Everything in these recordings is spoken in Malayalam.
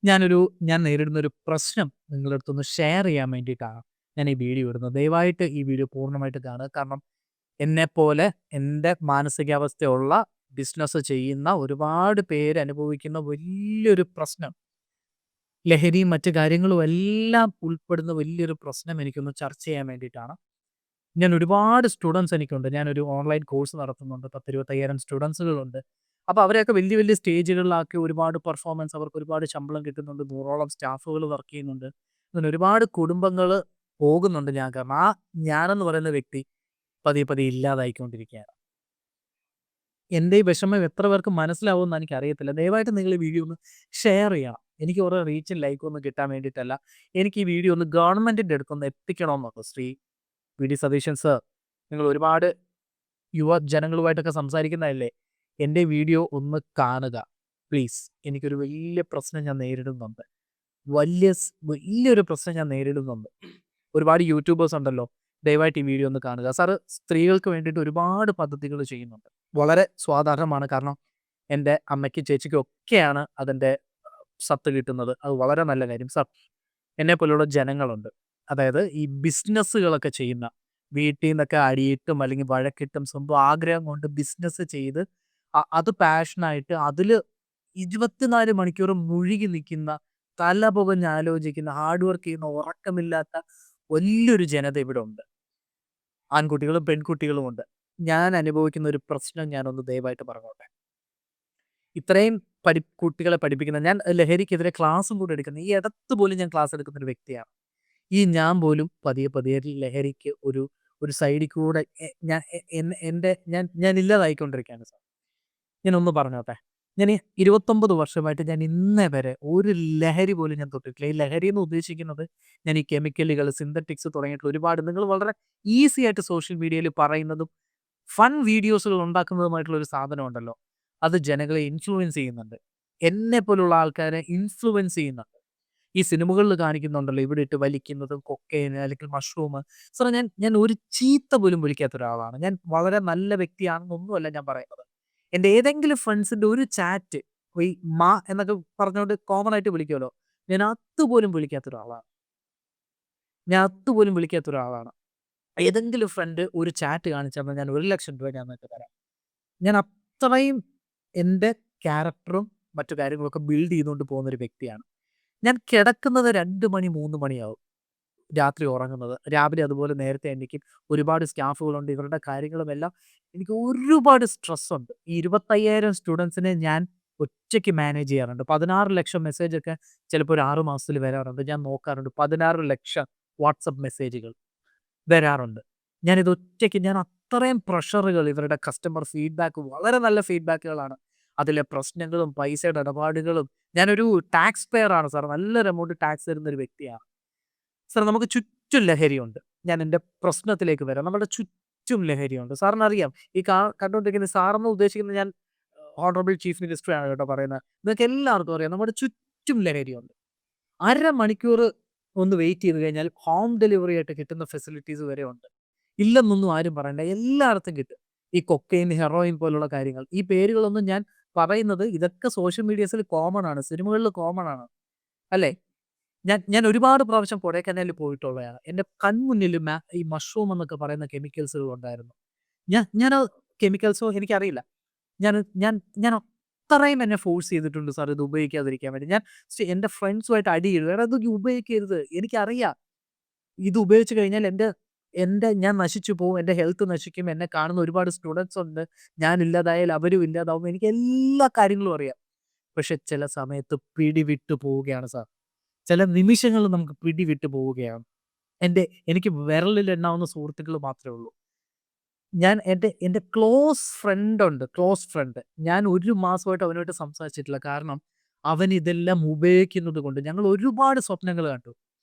ഞാനൊരു ഞാൻ നേരിടുന്ന ഒരു പ്രശ്നം നിങ്ങളുടെ അടുത്തൊന്ന് ഷെയർ ചെയ്യാൻ വേണ്ടിയിട്ടാണ് ഞാൻ ഈ വീഡിയോ ഇടുന്നത്. ദയവായിട്ട് ഈ വീഡിയോ പൂർണ്ണമായിട്ട് കാണുക. കാരണം എന്നെപ്പോലെ എൻ്റെ മാനസികാവസ്ഥയുള്ള ബിസിനസ് ചെയ്യുന്ന ഒരുപാട് പേര് അനുഭവിക്കുന്ന വലിയൊരു പ്രശ്നം, ലഹരിയും മറ്റു കാര്യങ്ങളും എല്ലാം ഉൾപ്പെടുന്ന വലിയൊരു പ്രശ്നം എനിക്കൊന്ന് ചർച്ച ചെയ്യാൻ വേണ്ടിയിട്ടാണ്. ഞാൻ ഒരുപാട് സ്റ്റുഡൻസ് എനിക്കുണ്ട്. ഞാനൊരു ഓൺലൈൻ കോഴ്സ് നടത്തുന്നുണ്ട്. 10,25,000 സ്റ്റുഡൻസുകളുണ്ട്. അപ്പോൾ അവരെയൊക്കെ വലിയ വലിയ സ്റ്റേജുകളിലാക്കി ഒരുപാട് പെർഫോമൻസ്, അവർക്ക് ഒരുപാട് ശമ്പളം കിട്ടുന്നുണ്ട്. 100ഓളം സ്റ്റാഫുകൾ വർക്ക് ചെയ്യുന്നുണ്ട്. അങ്ങനെ ഒരുപാട് കുടുംബങ്ങൾ പോകുന്നുണ്ട് ഞാൻ കാരണം. ഞാനെന്ന് പറയുന്ന വ്യക്തി പതിയെ പതിയെ ഇല്ലാതായിക്കൊണ്ടിരിക്കുകയാണ്. എൻ്റെ ഈ വിഷമം എത്ര പേർക്ക് മനസ്സിലാവുമെന്ന് എനിക്കറിയത്തില്ല. ദയവായിട്ട് നിങ്ങൾ ഈ വീഡിയോ ഒന്ന് ഷെയർ ചെയ്യണം. എനിക്ക് കുറേ റീച്ചും ലൈക്കും ഒന്നും കിട്ടാൻ വേണ്ടിയിട്ടല്ല. എനിക്ക് ഈ വീഡിയോ ഒന്ന് ഗവൺമെൻറ്റിൻ്റെ അടുത്തൊന്ന് എത്തിക്കണമെന്നുണ്ട്. വി ഡി സതീശൻ സർ, നിങ്ങൾ ഒരുപാട് യുവജനങ്ങളുമായിട്ടൊക്കെ സംസാരിക്കുന്നതല്ലേ. എൻ്റെ വീഡിയോ ഒന്ന് കാണുക പ്ലീസ്. എനിക്കൊരു വലിയ പ്രശ്നം ഞാൻ നേരിടുന്നുണ്ട്. വലിയൊരു പ്രശ്നം ഞാൻ നേരിടുന്നുണ്ട്. ഒരുപാട് യൂട്യൂബേഴ്സ് ഉണ്ടല്ലോ. ദയവായിട്ട് ഈ വീഡിയോ ഒന്ന് കാണുക. സാറ് സ്ത്രീകൾക്ക് വേണ്ടിയിട്ട് ഒരുപാട് പദ്ധതികൾ ചെയ്യുന്നുണ്ട്. വളരെ സ്വാധാരണമാണ്. കാരണം എൻ്റെ അമ്മയ്ക്കും ചേച്ചിക്കും ഒക്കെയാണ് അതിൻ്റെ സത്ത് കിട്ടുന്നത്. അത് വളരെ നല്ല കാര്യം. സാർ, എന്നെപ്പോലുള്ള ജനങ്ങളുണ്ട്. അതായത് ഈ ബിസിനസ്സുകളൊക്കെ ചെയ്യുന്ന, വീട്ടിൽ നിന്നൊക്കെ അടിയിട്ടും അല്ലെങ്കിൽ വഴക്കിട്ടും സ്വന്തം ആഗ്രഹം കൊണ്ട് ബിസിനസ് ചെയ്ത് അത് പാഷനായിട്ട് അതിൽ 24 മണിക്കൂറും മുഴുകി നിൽക്കുന്ന, തല പുകഞ്ഞ് ആലോചിക്കുന്ന, ഹാർഡ് വർക്ക് ചെയ്യുന്ന, ഉറക്കമില്ലാത്ത വലിയൊരു ജനത ഇവിടെ ഉണ്ട്. ആൺകുട്ടികളും പെൺകുട്ടികളും ഉണ്ട്. ഞാൻ അനുഭവിക്കുന്ന ഒരു പ്രശ്നം ഞാനൊന്ന് ദയവായിട്ട് പറഞ്ഞോട്ടെ. ഇത്രയും കുട്ടികളെ പഠിപ്പിക്കുന്ന ഞാൻ, ലഹരിക്കെതിരെ ക്ലാസ്സും കൂടെ എടുക്കുന്ന, ഈ ഇടത്ത് പോലും ഞാൻ ക്ലാസ് എടുക്കുന്ന ഒരു വ്യക്തിയാണ്. ഞാൻ പോലും പതിയെ പതിയെ ലഹരിക്ക് ഒരു സൈഡിൽ കൂടെ ഞാൻ എൻ്റെ ഞാൻ ഇല്ലാതായിക്കൊണ്ടിരിക്കുകയാണ് സാർ. ഞാനൊന്ന് പറഞ്ഞോട്ടെ. ഞാൻ 29 വർഷമായിട്ട് ഞാൻ ഇന്നേ വരെ ഒരു ലഹരി പോലും ഞാൻ തൊട്ടിട്ടില്ല. ഈ ലഹരി എന്ന് ഉദ്ദേശിക്കുന്നത് ഞാൻ ഈ കെമിക്കലുകൾ, സിന്തറ്റിക്സ് തുടങ്ങിയിട്ടുള്ള ഒരുപാട് നിങ്ങൾ വളരെ ഈസി ആയിട്ട് സോഷ്യൽ മീഡിയയിൽ പറയുന്നതും ഫൺ വീഡിയോസുകൾ ഉണ്ടാക്കുന്നതുമായിട്ടുള്ള ഒരു സാധനം ഉണ്ടല്ലോ. അത് ജനങ്ങളെ ഇൻഫ്ലുവൻസ് ചെയ്യുന്നുണ്ട്. എന്നെപ്പോലുള്ള ആൾക്കാരെ ഇൻഫ്ലുവൻസ് ചെയ്യുന്നുണ്ട്. ഈ സിനിമകളിൽ കാണിക്കുന്നുണ്ടല്ലോ, ഇവിടെ ഇട്ട് വലിക്കുന്നതും കൊക്കൈൻ അല്ലെങ്കിൽ മഷ്റൂം. സാറേ, ഞാൻ ഒരു ചീത്ത പോലും വിളിക്കാത്ത ഒരാളാണ്. ഞാൻ വളരെ നല്ല വ്യക്തിയാണെന്നൊന്നുമല്ല ഞാൻ പറയുന്നത്. എൻ്റെ ഏതെങ്കിലും ഫ്രണ്ട്സിൻ്റെ ഒരു ചാറ്റ് ഈ എന്നൊക്കെ പറഞ്ഞുകൊണ്ട് കോമൺ ആയിട്ട് വിളിക്കുമല്ലോ, ഞാൻ അതുപോലും വിളിക്കാത്ത ഒരാളാണ്. ഏതെങ്കിലും ഫ്രണ്ട് ഒരു ചാറ്റ് കാണിച്ചു തന്നാൽ ഞാൻ 1,00,000 രൂപ ഞാൻ നിനക്ക് തരാം. ഞാൻ അത്രയും എൻ്റെ ക്യാരക്ടറും മറ്റു കാര്യങ്ങളൊക്കെ ബിൽഡ് ചെയ്തുകൊണ്ട് പോകുന്നൊരു വ്യക്തിയാണ്. ഞാൻ കിടക്കുന്നത് 2 മണി 3 മണിയാവും രാത്രി ഉറങ്ങുന്നത്. രാവിലെ അതുപോലെ നേരത്തെ എണീക്കും. ഒരുപാട് സ്റ്റാഫുകളുണ്ട്. ഇവരുടെ കാര്യങ്ങളുമെല്ലാം എനിക്ക് ഒരുപാട് സ്ട്രെസ്സുണ്ട്. ഈ 25,000 സ്റ്റുഡൻസിനെ ഞാൻ ഒറ്റയ്ക്ക് മാനേജ് ചെയ്യാറുണ്ട്. 16,00,000 മെസ്സേജൊക്കെ ചിലപ്പോൾ ഒരു 6 മാസത്തിൽ വരാറുണ്ട്. ഞാൻ നോക്കാറുണ്ട്. 16,00,000 വാട്സപ്പ് മെസ്സേജുകൾ വരാറുണ്ട്. ഞാൻ അത്രയും പ്രഷറുകൾ, ഇവരുടെ കസ്റ്റമർ ഫീഡ്ബാക്ക് വളരെ നല്ല ഫീഡ്ബാക്കുകളാണ്. അതിലെ പ്രശ്നങ്ങളും പൈസയുടെ ഇടപാടുകളും. ഞാനൊരു ടാക്സ് പെയർ ആണ് സാർ. നല്ലൊരു എമൗണ്ട് ടാക്സ് തരുന്നൊരു വ്യക്തിയാണ്. സാർ, നമുക്ക് ചുറ്റും ലഹരിയുണ്ട്. ഞാൻ എൻ്റെ പ്രശ്നത്തിലേക്ക് വരാം. നമ്മുടെ ചുറ്റും ലഹരിയുണ്ട്. സാറിനറിയാം, ഈ കണ്ടുകൊണ്ടിരിക്കുന്ന സാറെന്ന് ഉദ്ദേശിക്കുന്നത് ഞാൻ ഹോണറബിൾ ചീഫ് മിനിസ്റ്റർ ആണ് കേട്ടോ പറയുന്നത്. നിങ്ങൾക്ക് എല്ലാവർക്കും അറിയാം നമ്മുടെ ചുറ്റും ലഹരിയുണ്ട്. അരമണിക്കൂർ ഒന്ന് വെയിറ്റ് ചെയ്ത് കഴിഞ്ഞാൽ ഹോം ഡെലിവറി ആയിട്ട് കിട്ടുന്ന ഫെസിലിറ്റീസ് വരെ ഉണ്ട്. ഇല്ലെന്നൊന്നും ആരും പറയണ്ട. എല്ലായിടത്തും കിട്ടും. ഈ കൊക്കൈൻ, ഹെറോയിൻ പോലുള്ള കാര്യങ്ങൾ. ഈ പേരുകളൊന്നും ഞാൻ പറയുന്നത്, ഇതൊക്കെ സോഷ്യൽ മീഡിയസിൽ കോമൺ ആണ്. സിനിമകളിൽ കോമൺ ആണ്. അല്ലേ? ഞാൻ ഒരുപാട് പ്രാവശ്യം കൊടൈക്കനാലിൽ പോയിട്ടുള്ളതാണ്. എൻ്റെ കൺമുന്നിൽ ഈ മഷ്റൂം എന്നൊക്കെ പറയുന്ന കെമിക്കൽസുകൾ ഉണ്ടായിരുന്നു. ഞാൻ ആ കെമിക്കൽസോ എനിക്കറിയില്ല. ഞാൻ ഞാൻ ഞാൻ അത്രയും എന്നെ ഫോഴ്സ് ചെയ്തിട്ടുണ്ട് സാർ ഇത് ഉപയോഗിക്കാതിരിക്കാൻ വേണ്ടി. ഞാൻ എൻ്റെ ഫ്രണ്ട്സുമായിട്ട് അടിയിടും. "എടാ, ഇത് ഉപയോഗിക്കരുത്. എനിക്കറിയാം. ഇത് ഉപയോഗിച്ച് കഴിഞ്ഞാൽ എൻ്റെ എൻ്റെ ഞാൻ നശിച്ചു പോവും. എൻ്റെ ഹെൽത്ത് നശിക്കും. എന്നെ കാണുന്ന ഒരുപാട് സ്റ്റുഡൻറ്സ് ഉണ്ട്. ഞാൻ ഇല്ലാതായാൽ അവരും ഇല്ലാതാവും. എനിക്ക് എല്ലാ കാര്യങ്ങളും അറിയാം." പക്ഷെ ചില സമയത്ത് പിടിവിട്ടു പോവുകയാണ് സാർ. ചില നിമിഷങ്ങളിൽ നമുക്ക് പിടിവിട്ടു പോവുകയാണ്. എനിക്ക് വിരലിൽ എണ്ണാവുന്ന സുഹൃത്തുക്കൾ മാത്രമേ ഉള്ളൂ. ഞാൻ എൻ്റെ ക്ലോസ് ഫ്രണ്ട്. ഞാൻ 1 മാസമായിട്ട് അവനുമായിട്ട് സംസാരിച്ചിട്ടില്ല. കാരണം അവൻ ഇതെല്ലാം ഉപയോഗിക്കുന്നത് കൊണ്ട്. ഞങ്ങൾ ഒരുപാട് സ്വപ്നങ്ങൾ കണ്ടു.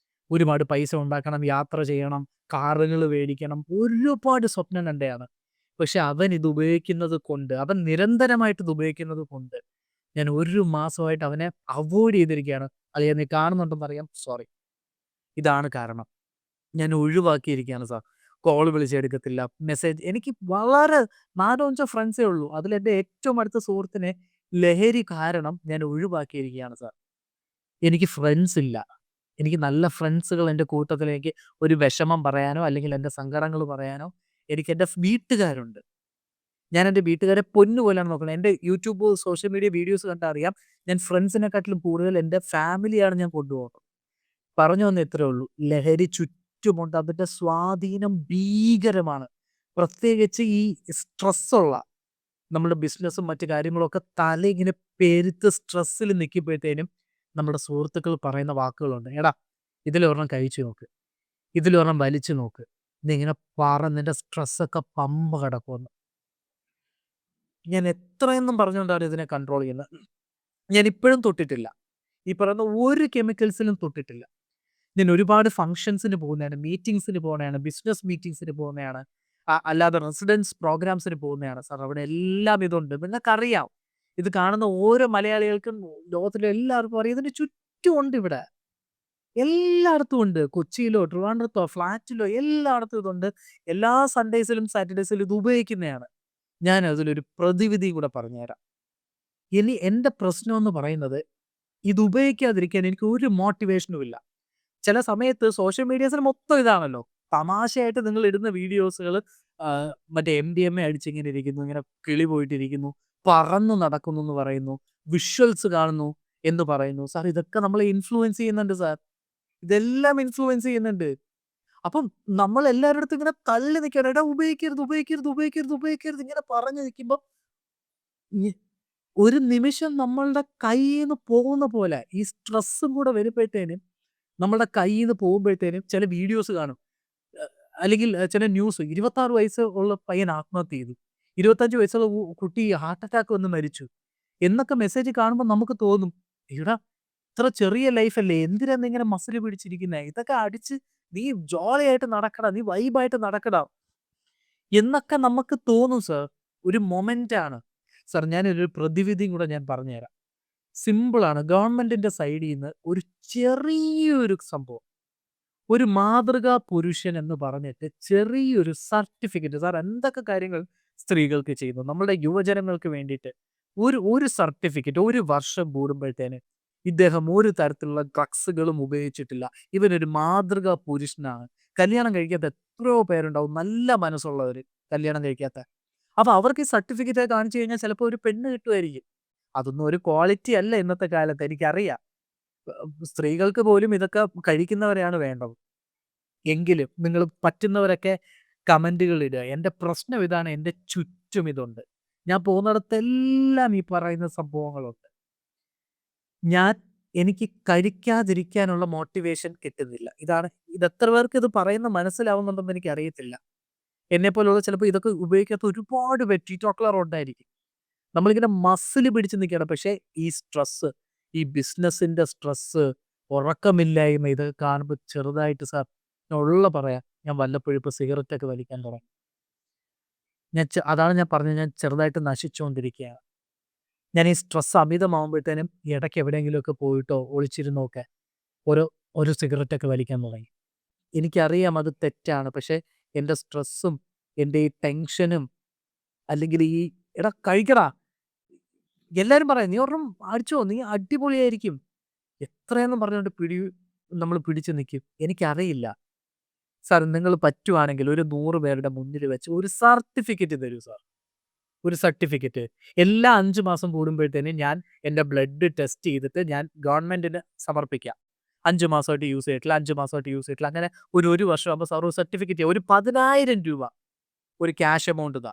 ഒരുപാട് പൈസ ഉണ്ടാക്കണം, യാത്ര ചെയ്യണം, കാറുകൾ മേടിക്കണം, ഒരുപാട് സ്വപ്നം കണ്ടയാണ്. പക്ഷെ അവൻ ഇത് ഉപയോഗിക്കുന്നത് കൊണ്ട്, അവൻ നിരന്തരമായിട്ട് ഇത് ഉപയോഗിക്കുന്നത് കൊണ്ട് ഞാൻ 1 മാസമായിട്ട് അവനെ അവോയ്ഡ് ചെയ്തിരിക്കുകയാണ്. അളിയാ, നീ കാണുന്നുണ്ടെന്നറിയാം. സോറി. ഇതാണ് കാരണം. ഞാൻ ഒഴിവാക്കിയിരിക്കുകയാണ് സാർ. കോൾ വിളിച്ചെടുക്കത്തില്ല. മെസ്സേജ് എനിക്ക് വളരെ 4ഓ 5ഓ ഫ്രണ്ട്സേ ഉള്ളൂ. അതിലെൻ്റെ ഏറ്റവും അടുത്ത സുഹൃത്തിനെ ലഹരി കാരണം ഞാൻ ഒഴിവാക്കിയിരിക്കുകയാണ് സാർ. എനിക്ക് ഫ്രണ്ട്സ് ഇല്ല. എനിക്ക് നല്ല ഫ്രണ്ട്സുകൾ എൻ്റെ കൂട്ടത്തിലേക്ക് ഒരു വിഷമം പറയാനോ, അല്ലെങ്കിൽ എൻ്റെ സങ്കടങ്ങൾ പറയാനോ എനിക്ക് എൻ്റെ വീട്ടുകാരുണ്ട്. ഞാൻ എൻ്റെ വീട്ടുകാരെ പൊന്നു പോലെയാണ് നോക്കുന്നത്. എൻ്റെ യൂട്യൂബ്, സോഷ്യൽ മീഡിയ വീഡിയോസ് കണ്ടാൽ അറിയാം. ഞാൻ ഫ്രണ്ട്സിനെക്കാട്ടിലും കൂടുതൽ എൻ്റെ ഫാമിലിയാണ് ഞാൻ കൊണ്ടുപോകുന്നത്. പറഞ്ഞു വന്നത് ഇത്രയേ ഉള്ളൂ. ലഹരി ചുറ്റുമുണ്ട്. അതിൻ്റെ സ്വാധീനം ഭീകരമാണ്. പ്രത്യേകിച്ച് ഈ സ്ട്രെസ്സുള്ള നമ്മുടെ ബിസിനസ്സും മറ്റു കാര്യങ്ങളൊക്കെ തല ഇങ്ങനെ പെരുത്ത് സ്ട്രെസ്സിൽ നിൽക്കുമ്പോഴത്തേനും നമ്മുടെ സുഹൃത്തുക്കൾ പറയുന്ന വാക്കുകളുണ്ട്. "എടാ, ഇതിലൊരെണ്ണം കഴിച്ചു നോക്ക്. ഇതിലൊരെണ്ണം വലിച്ചു നോക്ക്. ഇതിങ്ങനെ പറഞ്ഞ് നിന്റെ സ്ട്രെസ്സൊക്കെ പമ്പ കിടക്കുമെന്ന്." ഞാൻ എത്രയെന്നും പറഞ്ഞുകൊണ്ടാണ് ഇതിനെ കൺട്രോൾ ചെയ്യുന്നത്. ഞാൻ ഇപ്പോഴും തൊട്ടിട്ടില്ല. ഈ പറയുന്ന ഒരു കെമിക്കൽസിലും തൊട്ടിട്ടില്ല. ഞാൻ ഒരുപാട് ഫംഗ്ഷൻസിന് പോകുന്നതാണ്, മീറ്റിംഗ്സിന് പോകുന്നതാണ്, ബിസിനസ് മീറ്റിംഗ്സിന് പോകുന്നതാണ്, അല്ലാതെ റെസിഡൻസ് പ്രോഗ്രാംസിന് പോകുന്നതാണ്. സാർ, അവിടെ എല്ലാം ഇതുണ്ട്. നിങ്ങൾക്കറിയാം. ഇത് കാണുന്ന ഓരോ മലയാളികൾക്കും ലോകത്തിലെ എല്ലാവർക്കും അറിയാം. ഇതിന് ചുറ്റുമുണ്ട് ഇവിടെ. എല്ലായിടത്തും ഉണ്ട്. കൊച്ചിയിലോ, ട്രിവാൻഡ്രത്തോ, ഫ്ലാറ്റിലോ എല്ലായിടത്തും ഇതുണ്ട്. എല്ലാ സൺഡേസിലും സാറ്റർഡേസിലും ഇത് ഉപയോഗിക്കുന്നതാണ്. ഞാൻ അതിലൊരു പ്രതിവിധി കൂടെ പറഞ്ഞുതരാം. ഇനി എൻ്റെ പ്രശ്നം എന്ന് പറയുന്നത്, ഇത് ഉപയോഗിക്കാതിരിക്കാൻ എനിക്ക് ഒരു മോട്ടിവേഷനും ഇല്ല. ചില സമയത്ത് സോഷ്യൽ മീഡിയാസിൽ മൊത്തം ഇതാണല്ലോ. തമാശയായിട്ട് നിങ്ങൾ ഇടുന്ന വീഡിയോസുകൾ മറ്റേ MDMA അടിച്ചിങ്ങനെ ഇരിക്കുന്നു, ഇങ്ങനെ കിളി പോയിട്ടിരിക്കുന്നു, പറന്നു നടക്കുന്നു എന്ന് പറയുന്നു, വിഷ്വൽസ് കാണുന്നു എന്ന് പറയുന്നു. സാർ, ഇതൊക്കെ നമ്മളെ ഇൻഫ്ലുവൻസ് ചെയ്യുന്നുണ്ട് സാർ. ഇതെല്ലാം ഇൻഫ്ലുവൻസ് ചെയ്യുന്നുണ്ട്. അപ്പം നമ്മൾ എല്ലാവരുടെ അടുത്തും ഇങ്ങനെ തള്ളി നിൽക്കുകയാണ്. എടാ, ഉപയോഗിക്കരുത്, ഉപയോഗിക്കരുത്, ഉപയോഗിക്കരുത്, ഉപയോഗിക്കരുത് ഇങ്ങനെ പറഞ്ഞു നിൽക്കുമ്പോൾ ഒരു നിമിഷം നമ്മളുടെ കയ്യിൽ നിന്ന് പോകുന്ന പോലെ ഈ സ്ട്രെസ്സും കൂടെ വരുമ്പോഴത്തേനും നമ്മളുടെ കയ്യിൽ നിന്ന് പോകുമ്പോഴത്തേനും ചില വീഡിയോസ് കാണും. അല്ലെങ്കിൽ ചില ന്യൂസ് 26 വയസ്സ് ഉള്ള പയ്യൻ ആത്മഹത്യ ചെയ്തു. 25 വയസ്സുള്ള കുട്ടി ഹാർട്ട് അറ്റാക്ക് വന്ന് മരിച്ചു എന്നൊക്കെ മെസ്സേജ് കാണുമ്പോൾ നമുക്ക് തോന്നും, എടാ, ഇത്ര ചെറിയ ലൈഫല്ലേ, എന്തിനാ നീ ഇങ്ങനെ മസിൽ പിടിച്ചിരിക്കുന്നത്? ഇതൊക്കെ അടിച്ച് നീ ജോളിയായിട്ട് നടക്കടാ, നീ വൈബായിട്ട് നടക്കടാ എന്നൊക്കെ നമുക്ക് തോന്നും സർ. ഒരു മൊമെന്റ് ആണ് സർ. ഞാനൊരു പ്രതിവിധിയും കൂടെ ഞാൻ പറഞ്ഞുതരാം. സിമ്പിളാണ്. ഗവൺമെന്റിന്റെ സൈഡിൽ നിന്ന് ഒരു ചെറിയൊരു സംഭവം, ഒരു മാതൃകാ പുരുഷൻ എന്ന് പറഞ്ഞിട്ട് ചെറിയൊരു സർട്ടിഫിക്കറ്റ്. സാർ, എന്തൊക്കെ കാര്യങ്ങൾ സ്ത്രീകൾക്ക് ചെയ്യുന്നു നമ്മുടെ യുവജനങ്ങൾക്ക് വേണ്ടിയിട്ട്. ഒരു സർട്ടിഫിക്കറ്റ് ഒരു വർഷം കൂടുമ്പോഴത്തേന് ഇദ്ദേഹം ഒരു തരത്തിലുള്ള ഡ്രഗ്സുകളും ഉപയോഗിച്ചിട്ടില്ല, ഇവനൊരു മാതൃകാ പുരുഷനാണ്. കല്യാണം കഴിക്കാത്ത എത്രയോ പേരുണ്ടാവും നല്ല മനസ്സുള്ളവർ, കല്യാണം കഴിക്കാത്ത. അപ്പൊ അവർക്ക് ഈ സർട്ടിഫിക്കറ്റ് കാണിച്ചു കഴിഞ്ഞാൽ ചിലപ്പോൾ ഒരു പെണ്ണ് കിട്ടുമായിരിക്കും. അതൊന്നും ഒരു ക്വാളിറ്റി അല്ല ഇന്നത്തെ കാലത്ത്, എനിക്കറിയാം. സ്ത്രീകൾക്ക് പോലും ഇതൊക്കെ കഴിക്കുന്നവരെയാണ് വേണ്ടത്. എങ്കിലും നിങ്ങൾ പറ്റുന്നവരൊക്കെ കമന്റുകൾ ഇടുക. എൻ്റെ പ്രശ്നം ഇതാണ്, എൻ്റെ ചുറ്റും ഇതുണ്ട്. ഞാൻ പോകുന്നിടത്തെല്ലാം ഈ പറയുന്ന സംഭവങ്ങളുണ്ട്. എനിക്ക് കഴിക്കാതിരിക്കാനുള്ള മോട്ടിവേഷൻ കിട്ടുന്നില്ല. ഇത് എത്ര പേർക്ക് ഇത് പറയുന്ന മനസ്സിലാവുന്നുണ്ടെന്ന് എനിക്ക് അറിയത്തില്ല. എന്നെപ്പോലുള്ള ചിലപ്പോൾ ഇതൊക്കെ ഉപയോഗിക്കാത്ത ഒരുപാട് പേര് ടീറ്റോട്ടലർ ഉണ്ടായിരിക്കും. നമ്മളിങ്ങനെ മസിൽ പിടിച്ച് നിൽക്കണം. പക്ഷേ ഈ സ്ട്രെസ്സ്, ഈ ബിസിനസ്സിന്റെ സ്ട്രെസ്സ്, ഉറക്കമില്ലായ്മ ഇത് കാണുമ്പോൾ ചെറുതായിട്ട് സാർ, ഞാൻ ഉള്ള പറയാം, ഞാൻ വല്ലപ്പോഴും ഇപ്പോൾ സിഗരറ്റൊക്കെ വലിക്കാൻ തുടങ്ങി. അതാണ് ഞാൻ പറഞ്ഞത്, ഞാൻ ചെറുതായിട്ട് നശിച്ചുകൊണ്ടിരിക്കുകയാണ്. ഞാൻ ഈ സ്ട്രെസ് അമിതമാകുമ്പോഴത്തേനും ഇടയ്ക്ക് എവിടെയെങ്കിലുമൊക്കെ പോയിട്ടോ ഒളിച്ചിരുന്നോ ഒക്കെ ഓരോ ഒരു സിഗരറ്റൊക്കെ വലിക്കാൻ തുടങ്ങി. എനിക്കറിയാം അത് തെറ്റാണ്. പക്ഷേ എൻ്റെ സ്ട്രെസ്സും എൻ്റെ ഈ ടെൻഷനും, അല്ലെങ്കിൽ ഈ എടാ കഴിക്കടാ, എല്ലാവരും പറയാം, നീ ഒരെണ്ണം അടിച്ചോ, നീ അടിപൊളിയായിരിക്കും, എത്രയെന്നും പറഞ്ഞുകൊണ്ട് നമ്മൾ പിടിച്ചു നിൽക്കും. എനിക്കറിയില്ല സാർ. നിങ്ങൾ പറ്റുവാണെങ്കിൽ ഒരു 100 പേരുടെ മുന്നിൽ വെച്ച് ഒരു സർട്ടിഫിക്കറ്റ് തരൂ സാർ. ഒരു സർട്ടിഫിക്കറ്റ് എല്ലാ 5 മാസം കൂടുമ്പോഴത്തേനും ഞാൻ എൻ്റെ ബ്ലഡ് ടെസ്റ്റ് ചെയ്തിട്ട് ഞാൻ ഗവൺമെന്റിന് സമർപ്പിക്കാം. 5 മാസമായിട്ട് യൂസ് ചെയ്തിട്ടില്ല, 5 മാസമായിട്ട് യൂസ് ചെയ്തിട്ടില്ല, അങ്ങനെ ഒരു വർഷമാകുമ്പോൾ സാർ ഒരു സർട്ടിഫിക്കറ്റ്, ഒരു 10,000 രൂപ ഒരു ക്യാഷ് എമൗണ്ട് ഇതാ.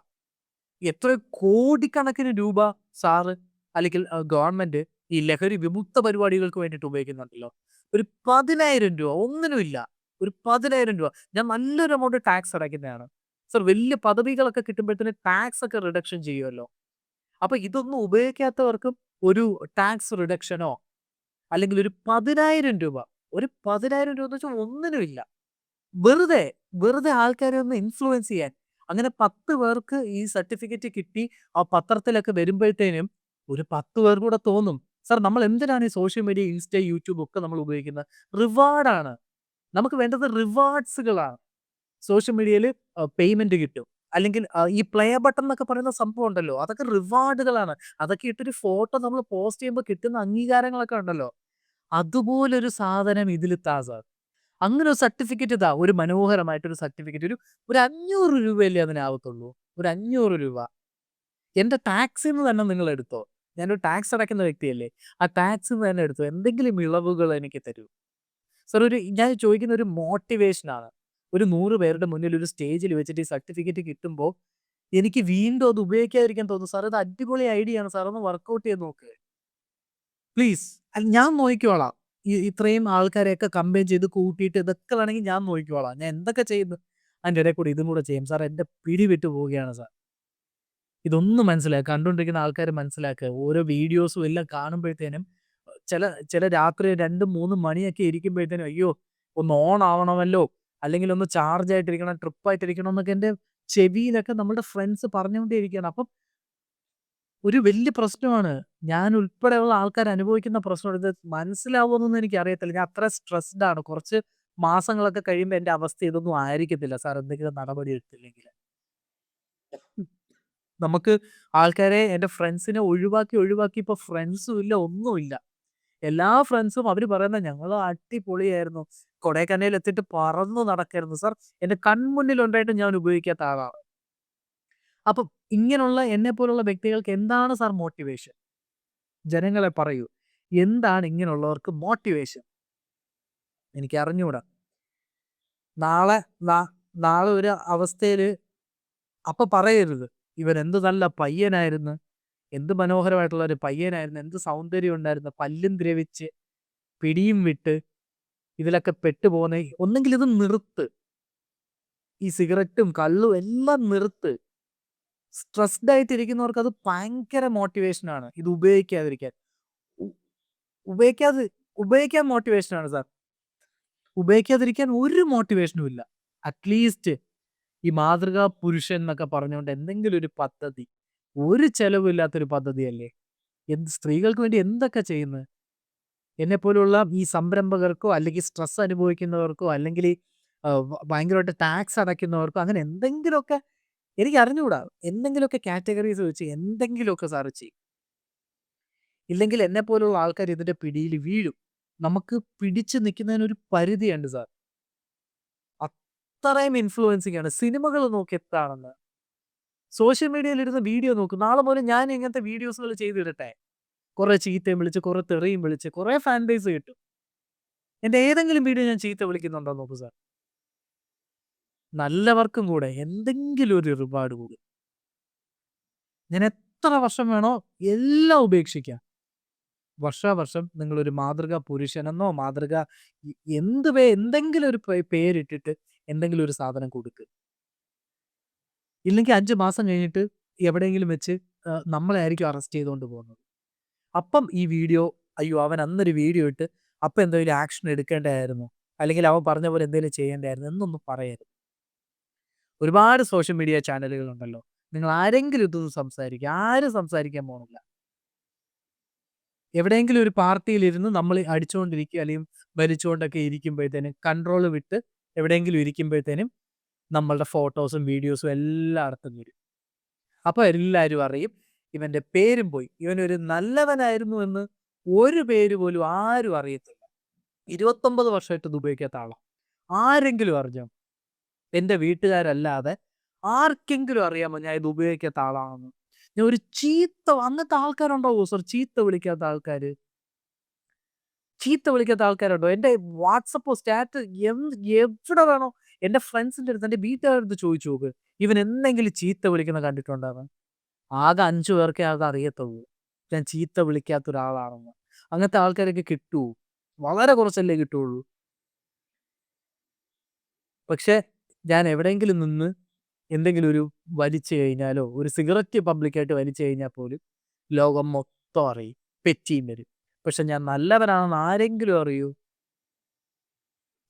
എത്ര കോടിക്കണക്കിന് രൂപ സാറ് അല്ലെങ്കിൽ ഗവൺമെന്റ് ഈ ലഹരി വിമുക്ത പരിപാടികൾക്ക് വേണ്ടിയിട്ട് ഉപയോഗിക്കുന്നുണ്ടല്ലോ. ഒരു 10,000 രൂപ ഒന്നിനുമില്ല. ഒരു 10,000 രൂപ. ഞാൻ നല്ലൊരു എമൗണ്ട് ടാക്സ് അടയ്ക്കുന്നതാണ് സർ. വലിയ പദവികളൊക്കെ കിട്ടുമ്പോഴത്തേന് ടാക്സ് ഒക്കെ റിഡക്ഷൻ ചെയ്യുമല്ലോ. അപ്പൊ ഇതൊന്നും ഉപയോഗിക്കാത്തവർക്കും ഒരു ടാക്സ് റിഡക്ഷനോ അല്ലെങ്കിൽ ഒരു 10,000 രൂപ, ഒരു 10,000 രൂപ എന്ന് വെച്ചാൽ ഒന്നിനുമില്ല. വെറുതെ വെറുതെ ആൾക്കാരെ ഒന്ന് ഇൻഫ്ലുവൻസ് ചെയ്യാൻ. അങ്ങനെ 10 പേർക്ക് ഈ സർട്ടിഫിക്കറ്റ് കിട്ടി ആ പത്രത്തിലൊക്കെ വരുമ്പോഴത്തേനും ഒരു 10 പേർ കൂടെ തോന്നും, സാർ, നമ്മൾ എന്തിനാണ് ഈ സോഷ്യൽ മീഡിയ, ഇൻസ്റ്റ, യൂട്യൂബ് ഒക്കെ നമ്മൾ ഉപയോഗിക്കുന്നത്? റിവാർഡാണ്. നമുക്ക് വേണ്ടത് റിവാർഡ്സുകളാണ്. സോഷ്യൽ മീഡിയയിൽ പേയ്മെന്റ് കിട്ടും, അല്ലെങ്കിൽ ഈ പ്ലേ ബട്ടൺ എന്നൊക്കെ പറയുന്ന സംഭവം ഉണ്ടല്ലോ, അതൊക്കെ റിവാർഡുകളാണ്. അതൊക്കെ ഇട്ടൊരു ഫോട്ടോ നമ്മൾ പോസ്റ്റ് ചെയ്യുമ്പോൾ കിട്ടുന്ന അംഗീകാരങ്ങളൊക്കെ ഉണ്ടല്ലോ, അതുപോലൊരു സാധനം ഇതിൽ താ സാർ. അങ്ങനെ ഒരു സർട്ടിഫിക്കറ്റ് ഇതാ. ഒരു മനോഹരമായിട്ടൊരു സർട്ടിഫിക്കറ്റ്. ഒരു 500 രൂപയല്ലേ അതിനാവത്തുള്ളൂ. ഒരു 500 രൂപ. എന്റെ ടാക്സിന്ന് തന്നെ നിങ്ങളെടുത്തോ. ഞാനൊരു ടാക്സ് അടയ്ക്കുന്ന വ്യക്തിയല്ലേ. ആ ടാക്സിന്ന് തന്നെ എടുത്തോ. എന്തെങ്കിലും ഇളവുകൾ എനിക്ക് തരൂ. സാർ ഞാൻ ചോദിക്കുന്ന ഒരു മോട്ടിവേഷനാണ്. ഒരു 100 പേരുടെ മുന്നിൽ ഒരു സ്റ്റേജിൽ വെച്ചിട്ട് ഈ സർട്ടിഫിക്കറ്റ് കിട്ടുമ്പോൾ എനിക്ക് വീണ്ടും അത് ഉപയോഗിക്കാതിരിക്കാൻ തോന്നുന്നു. സാർ ഇത് അടിപൊളി ഐഡിയ ആണ് സാർ. ഒന്ന് വർക്കൗട്ട് ചെയ്ത് നോക്ക്. പ്ലീസ്. ഞാൻ നോക്കിക്കോളാം. ഇത്രയും ആൾക്കാരെയൊക്കെ കമ്പൈൻ ചെയ്ത് കൂട്ടിയിട്ട് ഇതൊക്കെ വേണമെങ്കിൽ ഞാൻ നോക്കിക്കോളാം. ഞാൻ എന്തൊക്കെ ചെയ്യുന്നു അതിൻ്റെ ഇടയിൽ കൂടി ഇതും കൂടെ ചെയ്യും. സാർ എന്റെ പിടി വിട്ടു പോവുകയാണ് സാർ. ഇതൊന്നും മനസ്സിലാക്കുക. കണ്ടുകൊണ്ടിരിക്കുന്ന ആൾക്കാർ മനസ്സിലാക്കുക. ഓരോ വീഡിയോസും എല്ലാം കാണുമ്പോഴത്തേനും ചില ചില രാത്രി 2, 3 മണിയൊക്കെ ഇരിക്കുമ്പോഴത്തേനും അയ്യോ ഒന്ന് ഓൺ ആവണമല്ലോ, അല്ലെങ്കിൽ ഒന്ന് ചാർജ് ആയിട്ടിരിക്കണം, ട്രിപ്പായിട്ടിരിക്കണം എന്നൊക്കെ എൻ്റെ ചെവിയിലൊക്കെ നമ്മുടെ ഫ്രണ്ട്സ് പറഞ്ഞുകൊണ്ടേയിരിക്കുകയാണ്. അപ്പം ഒരു വലിയ പ്രശ്നമാണ്. ഞാൻ ഉൾപ്പെടെയുള്ള ആൾക്കാർ അനുഭവിക്കുന്ന പ്രശ്നമാണ്. ഇത് മനസ്സിലാവുമെന്നൊന്നും എനിക്കറിയത്തില്ല. ഞാൻ അത്ര സ്ട്രെസ്ഡ് ആണ്. കുറച്ച് മാസങ്ങളൊക്കെ കഴിയുമ്പോൾ എൻ്റെ അവസ്ഥ ഇതൊന്നും ആയിരിക്കത്തില്ല സാർ, എന്തെങ്കിലും നടപടി എടുത്തില്ലെങ്കിൽ. നമുക്ക് ആൾക്കാരെ, എൻ്റെ ഫ്രണ്ട്സിനെ ഒഴിവാക്കി ഇപ്പൊ ഫ്രണ്ട്സും ഇല്ല, ഒന്നുമില്ല. എല്ലാ ഫ്രണ്ട്സും അവർ പറയുന്നത് ഞങ്ങൾ അടിപൊളിയായിരുന്നു, കൊടൈക്കനാലിൽ എത്തിയിട്ട് പറന്നു നടക്കായിരുന്നു സാർ. എൻ്റെ കൺമുന്നിലുണ്ടായിട്ട് ഞാൻ ഉപയോഗിക്കാത്ത ആളാണ്. അപ്പം ഇങ്ങനെയുള്ള എന്നെ പോലുള്ള വ്യക്തികൾക്ക് എന്താണ് സാർ മോട്ടിവേഷൻ? ജനങ്ങളെ പറയൂ. എന്താണ് ഇങ്ങനെയുള്ളവർക്ക് മോട്ടിവേഷൻ? എനിക്ക് അറിഞ്ഞൂടാ. നാളെ നാളെ ഒരു അവസ്ഥയില് അപ്പൊ പറയരുത് ഇവൻ എന്ത് നല്ല പയ്യനായിരുന്നു, എന്ത് മനോഹരമായിട്ടുള്ള ഒരു പയ്യനായിരുന്നു, എന്ത് സൗന്ദര്യം ഉണ്ടായിരുന്നു, പല്ലും ദ്രവിച്ച് പിടിയും വിട്ട് ഇതിലൊക്കെ പെട്ടുപോകുന്ന. ഒന്നെങ്കിൽ ഇത് നിർത്ത്. ഈ സിഗരറ്റും കള്ളും എല്ലാം നിർത്ത്. സ്ട്രെസ്ഡ് ആയിട്ടിരിക്കുന്നവർക്ക് അത് ഭയങ്കര മോട്ടിവേഷനാണ് ഇത് ഉപയോഗിക്കാതിരിക്കാൻ. ഉ- ഉപയോഗിക്കാൻ മോട്ടിവേഷനാണ് സാർ. ഉപയോഗിക്കാതിരിക്കാൻ ഒരു മോട്ടിവേഷനും ഇല്ല. അറ്റ്ലീസ്റ്റ് ഈ മാതൃകാ പുരുഷൻ എന്നൊക്കെ പറഞ്ഞുകൊണ്ട് എന്തെങ്കിലും ഒരു പദ്ധതി, ഒരു ചെലവില്ലാത്തൊരു പദ്ധതിയല്ലേ. സ്ത്രീകൾക്ക് വേണ്ടി എന്തൊക്കെ ചെയ്യുന്നത്. എന്നെപ്പോലുള്ള ഈ സംരംഭകർക്കോ അല്ലെങ്കിൽ സ്ട്രെസ് അനുഭവിക്കുന്നവർക്കോ അല്ലെങ്കിൽ ഭയങ്കരമായിട്ട് ടാക്സ് അടയ്ക്കുന്നവർക്കോ അങ്ങനെ എന്തെങ്കിലുമൊക്കെ എനിക്ക് അറിഞ്ഞുകൂടാ. എന്തെങ്കിലുമൊക്കെ കാറ്റഗറീസ് വെച്ച് എന്തെങ്കിലുമൊക്കെ സാർ ചെയ്യും. ഇല്ലെങ്കിൽ എന്നെപ്പോലുള്ള ആൾക്കാർ ഇതിന്റെ പിടിയിൽ വീഴും. നമുക്ക് പിടിച്ചു നിൽക്കുന്നതിനൊരു പരിധിയുണ്ട് സാർ. അത്രയും ഇൻഫ്ലുവൻസിങ് ആണ്. സിനിമകൾ നോക്കി എത്താണെന്ന്. സോഷ്യൽ മീഡിയയിൽ ഇരുന്ന് വീഡിയോ നോക്കും. നാളെ മുതൽ ഞാൻ ഇങ്ങനത്തെ വീഡിയോസുകൾ ചെയ്തിടട്ടെ. കുറെ ചീത്തയും വിളിച്ച്, കുറെ തെറിയും വിളിച്ച്, കുറെ ഫാൻ ബേസ് കിട്ടും. എന്റെ ഏതെങ്കിലും വീഡിയോ ഞാൻ ചീത്ത വിളിക്കുന്നുണ്ടോ നോക്കൂ സാർ. നല്ലവർക്കും കൂടെ എന്തെങ്കിലും ഒരു റിവാർഡ് കൂടും. ഞാൻ എത്ര വർഷം വേണോ എല്ലാം ഉപേക്ഷിക്കാം. വർഷാവർഷം നിങ്ങളൊരു മാതൃകാ പുരുഷനെന്നോ മാതൃക എന്തെങ്കിലും ഒരു പേരിട്ടിട്ട് എന്തെങ്കിലും ഒരു സാധനം കൊടുക്കുക. ഇല്ലെങ്കിൽ 5 മാസം കഴിഞ്ഞിട്ട് എവിടെയെങ്കിലും വെച്ച് നമ്മളെ ആയിരിക്കും അറസ്റ്റ് ചെയ്തുകൊണ്ട് പോകുന്നത്. അപ്പം ഈ വീഡിയോ, അയ്യോ അവൻ അന്നൊരു വീഡിയോ ഇട്ട് അപ്പം എന്തെങ്കിലും ആക്ഷൻ എടുക്കേണ്ടതായിരുന്നു, അല്ലെങ്കിൽ അവൻ പറഞ്ഞ പോലെ എന്തെങ്കിലും ചെയ്യേണ്ടതായിരുന്നു എന്നൊന്നും പറയരുത്. ഒരുപാട് സോഷ്യൽ മീഡിയ ചാനലുകളുണ്ടല്ലോ. നിങ്ങൾ ആരെങ്കിലും ഇതൊന്ന് സംസാരിക്കുക. ആരും സംസാരിക്കാൻ പോകുന്നില്ല. എവിടെയെങ്കിലും ഒരു പാർട്ടിയിലിരുന്ന് നമ്മൾ അടിച്ചുകൊണ്ടിരിക്കുക അല്ലെങ്കിൽ വലിച്ചുകൊണ്ടൊക്കെ ഇരിക്കുമ്പോഴത്തേനും കൺട്രോൾ വിട്ട് എവിടെയെങ്കിലും ഇരിക്കുമ്പോഴത്തേനും നമ്മളുടെ ഫോട്ടോസും വീഡിയോസും എല്ലായിടത്തും വരും. അപ്പോൾ എല്ലാവരും അറിയും ഇവന്റെ പേരും പോയി. ഇവനൊരു നല്ലവനായിരുന്നു എന്ന് ഒരു പേര് പോലും ആരും അറിയത്തില്ല. 29 വർഷമായിട്ട് ഇത് ഉപയോഗിക്കാത്ത ആളാണ്. ആരെങ്കിലും അറിഞ്ഞോ? എൻ്റെ വീട്ടുകാരല്ലാതെ ആർക്കെങ്കിലും അറിയാമോ ഞാൻ ഇത് ഉപയോഗിക്കാത്ത ആളാണെന്ന്? ഞാൻ ഒരു അങ്ങനത്തെ ആൾക്കാരുണ്ടാവോ സർ? ചീത്ത വിളിക്കാത്ത ആൾക്കാർ? ചീത്ത വിളിക്കാത്ത ആൾക്കാരുണ്ടോ? എൻ്റെ വാട്സപ്പോ സ്റ്റാറ്റസ് എവിടെ വേണോ എൻ്റെ ഫ്രണ്ട്സിൻ്റെ അടുത്ത്, എൻ്റെ വീട്ടുകാരുടെ അടുത്ത് ചോദിച്ചു നോക്ക്. ഇവൻ എന്തെങ്കിലും ചീത്ത വിളിക്കുന്ന കണ്ടിട്ടുണ്ടാകും. ആകെ 5 പേർക്കേ അത് അറിയത്തുള്ളൂ ഞാൻ ചീത്ത വിളിക്കാത്ത ഒരാളാണെന്ന്. അങ്ങനത്തെ ആൾക്കാരൊക്കെ കിട്ടുമോ? വളരെ കുറച്ചല്ലേ കിട്ടുള്ളൂ. പക്ഷെ ഞാൻ എവിടെയെങ്കിലും നിന്ന് എന്തെങ്കിലും ഒരു വലിച്ചു കഴിഞ്ഞാലോ, ഒരു സിഗരറ്റ് പബ്ലിക്കായിട്ട് വലിച്ചു കഴിഞ്ഞാൽ പോലും ലോകം മൊത്തം അറിയും, പെറ്റിയും വരും. പക്ഷെ ഞാൻ നല്ലവനാണെന്ന് ആരെങ്കിലും അറിയൂ?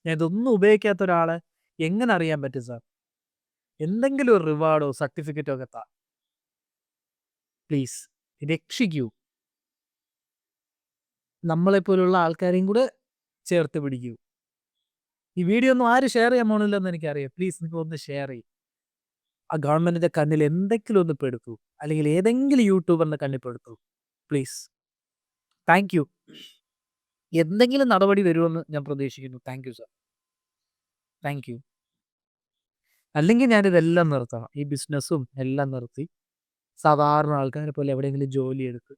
ഞാൻ ഇതൊന്നും ഉപയോഗിക്കാത്ത ഒരാളെ എങ്ങനെ അറിയാൻ പറ്റും സാർ? എന്തെങ്കിലും ഒരു റിവാർഡോ സർട്ടിഫിക്കറ്റോ ഒക്കെ താ പ്ലീസ്. രക്ഷിക്കൂ. നമ്മളെപ്പോലുള്ള ആൾക്കാരെയും കൂടെ ചേർത്ത് പിടിക്കൂ. ഈ വീഡിയോ ഒന്നും ആരും ഷെയർ ചെയ്യാൻ പോണില്ലെന്ന് എനിക്കറിയാം. പ്ലീസ് നിങ്ങളൊന്ന് ഷെയർ ചെയ്യും. ആ ഗവൺമെന്റിന്റെ കണ്ണിൽ എന്തെങ്കിലും ഒന്ന് പെടുത്തൂ, അല്ലെങ്കിൽ ഏതെങ്കിലും യൂട്യൂബറിന്റെ കണ്ണിൽ പെടുത്തൂ പ്ലീസ്. Thank you. എന്തെങ്കിലും നടപടി വരുമെന്ന് ഞാൻ പ്രതീക്ഷിക്കുന്നു. Thank you sir. Thank you. അല്ലെങ്കിൽ ഞാനിതെല്ലാം നിർത്തണം. ഈ ബിസിനസ്സും എല്ലാം നിർത്തി സാധാരണ ആൾക്കാരെ പോലെ എവിടെയെങ്കിലും ജോലിയെടുത്ത്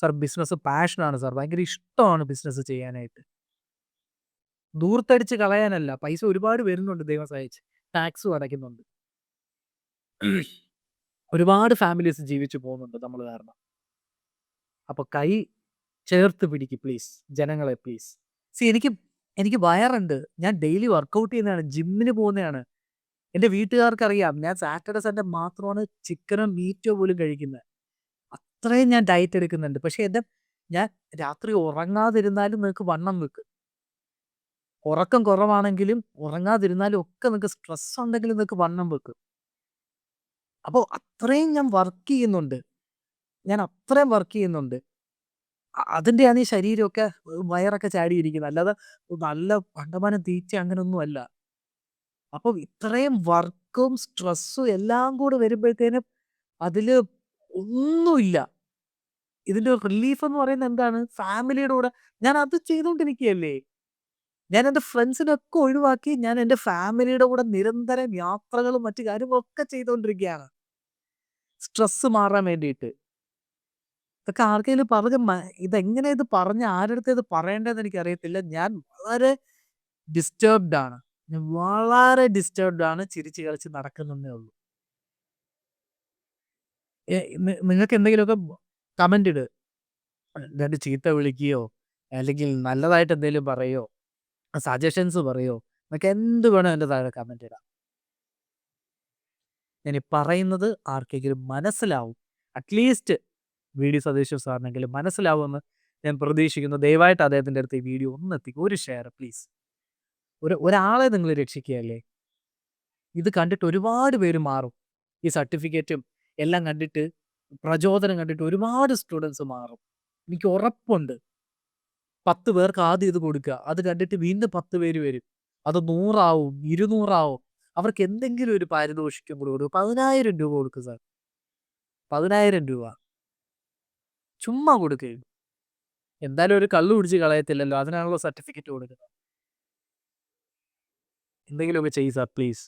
സർ ബിസിനസ് പാഷനാണ് സർ. ഭയങ്കര ഇഷ്ടമാണ് ബിസിനസ് ചെയ്യാനായിട്ട്. ധൂർത്തടിച്ച് കളയാനല്ല. പൈസ ഒരുപാട് വരുന്നുണ്ട് ദൈവം സഹായിച്ച്. ടാക്സും അടയ്ക്കുന്നുണ്ട്. ഒരുപാട് ഫാമിലീസ് ജീവിച്ചു പോകുന്നുണ്ട് നമ്മൾ കാരണം. അപ്പോൾ കൈ ചേർത്ത് പിടിക്ക് പ്ലീസ്. ജനങ്ങളെ പ്ലീസ്. എനിക്ക് എനിക്ക് വയറുണ്ട്. ഞാൻ ഡെയിലി വർക്കൗട്ട് ചെയ്യുന്നതാണ്. ജിമ്മിന് പോകുന്നതാണ്. എൻ്റെ വീട്ടുകാർക്കറിയാം ഞാൻ സാറ്റർഡേ സൺഡേ മാത്രമാണ് ചിക്കനോ മീറ്റോ പോലും കഴിക്കുന്നത്. അത്രയും ഞാൻ ഡയറ്റ് എടുക്കുന്നുണ്ട്. പക്ഷേ ഞാൻ രാത്രി ഉറങ്ങാതിരുന്നാലും നിങ്ങൾക്ക് വണ്ണം വെക്കും. ഉറക്കം കുറവാണെങ്കിലും ഉറങ്ങാതിരുന്നാലും ഒക്കെ നിങ്ങൾക്ക് സ്ട്രെസ് ഉണ്ടെങ്കിലും നിങ്ങൾക്ക് വണ്ണം വെക്കും. അപ്പോൾ അത്രയും ഞാൻ വർക്ക് ചെയ്യുന്നുണ്ട്. ഞാൻ അത്രയും വർക്ക് ചെയ്യുന്നുണ്ട്. അതിൻ്റെയാണ് ഈ ശരീരമൊക്കെ വയറൊക്കെ ചാടിയിരിക്കുന്നത്. അല്ലാതെ നല്ല കണ്ടമാനം തീറ്റ അങ്ങനെയൊന്നും അല്ല. അപ്പോൾ ഇത്രയും വർക്കും സ്ട്രെസ്സും എല്ലാം കൂടെ വരുമ്പോഴത്തേനും അതിൽ ഒന്നുമില്ല. ഇതിൻ്റെ റിലീഫ് എന്ന് പറയുന്നത് എന്താണ്? ഫാമിലിയുടെ കൂടെ ഞാൻ അത് ചെയ്തുകൊണ്ടിരിക്കുകയല്ലേ. ഞാൻ എൻ്റെ ഫ്രണ്ട്സിനൊക്കെ ഒഴിവാക്കി ഞാൻ എൻ്റെ ഫാമിലിയുടെ കൂടെ നിരന്തരം യാത്രകളും മറ്റു കാര്യങ്ങളൊക്കെ ചെയ്തുകൊണ്ടിരിക്കുകയാണ്. സ്ട്രെസ് മാറാൻ വേണ്ടിയിട്ട്. ഇതൊക്കെ ആർക്കെങ്കിലും ഇതെങ്ങനെ ഇത് പറഞ്ഞ് ആരടുത്ത് ഇത് പറയേണ്ടതെന്ന് എനിക്കറിയത്തില്ല. ഞാൻ വളരെ ഡിസ്റ്റർബ്ഡ് ആണ്. ഞാൻ വളരെ ഡിസ്റ്റർബ്ഡ് ആണ്. ചിരിച്ച് കളിച്ച് നടക്കുന്നന്നേ ഉള്ളൂ. നിങ്ങൾക്ക് എന്തെങ്കിലുമൊക്കെ കമന്റ് ഇട്. 2 ചീത്ത വിളിക്കുകയോ അല്ലെങ്കിൽ നല്ലതായിട്ട് എന്തെങ്കിലും പറയോ സജഷൻസ് പറയോ നിങ്ങൾക്ക് എന്ത് വേണോ എൻ്റെ താഴെ കമന്റ് ഇടാം. ഞാൻ ഈ പറയുന്നത് ആർക്കെങ്കിലും മനസ്സിലാവും. അറ്റ്ലീസ്റ്റ് വീഡിയോ സതീശൻ സാറിനെങ്കിലും മനസ്സിലാവുമെന്ന് ഞാൻ പ്രതീക്ഷിക്കുന്നു. ദയവായിട്ട് അദ്ദേഹത്തിൻ്റെ അടുത്ത് ഈ വീഡിയോ ഒന്ന് എത്തിക്കും. ഒരു ഷെയർ പ്ലീസ്. ഒരാളെ നിങ്ങൾ രക്ഷിക്കുകയല്ലേ. ഇത് കണ്ടിട്ട് ഒരുപാട് പേര് മാറും. ഈ സർട്ടിഫിക്കറ്റും എല്ലാം കണ്ടിട്ട് പ്രചോദനം കണ്ടിട്ട് ഒരുപാട് സ്റ്റുഡൻസ് മാറും. എനിക്ക് ഉറപ്പുണ്ട്. 10 പേർക്ക് ആദ്യം ഇത് കൊടുക്കുക. അത് കണ്ടിട്ട് വീണ്ടും 10 പേര് വരും. അത് 100 ആവും, 200 ആവും. അവർക്ക് എന്തെങ്കിലും ഒരു പാരിതോഷികം കൂടി കൊടുക്കും. 10,000 രൂപ കൊടുക്കും സാർ. 10,000 രൂപ. ചുമ്മാ കൊടുക്കുക. എന്തായാലും ഒരു കള്ളു കുടിച്ച് കളയത്തില്ലല്ലോ. അതിനാണല്ലോ സർട്ടിഫിക്കറ്റ് കൊടുക്കുന്നത്. എന്തെങ്കിലുമൊക്കെ ചെയ്യ് സാർ പ്ലീസ്.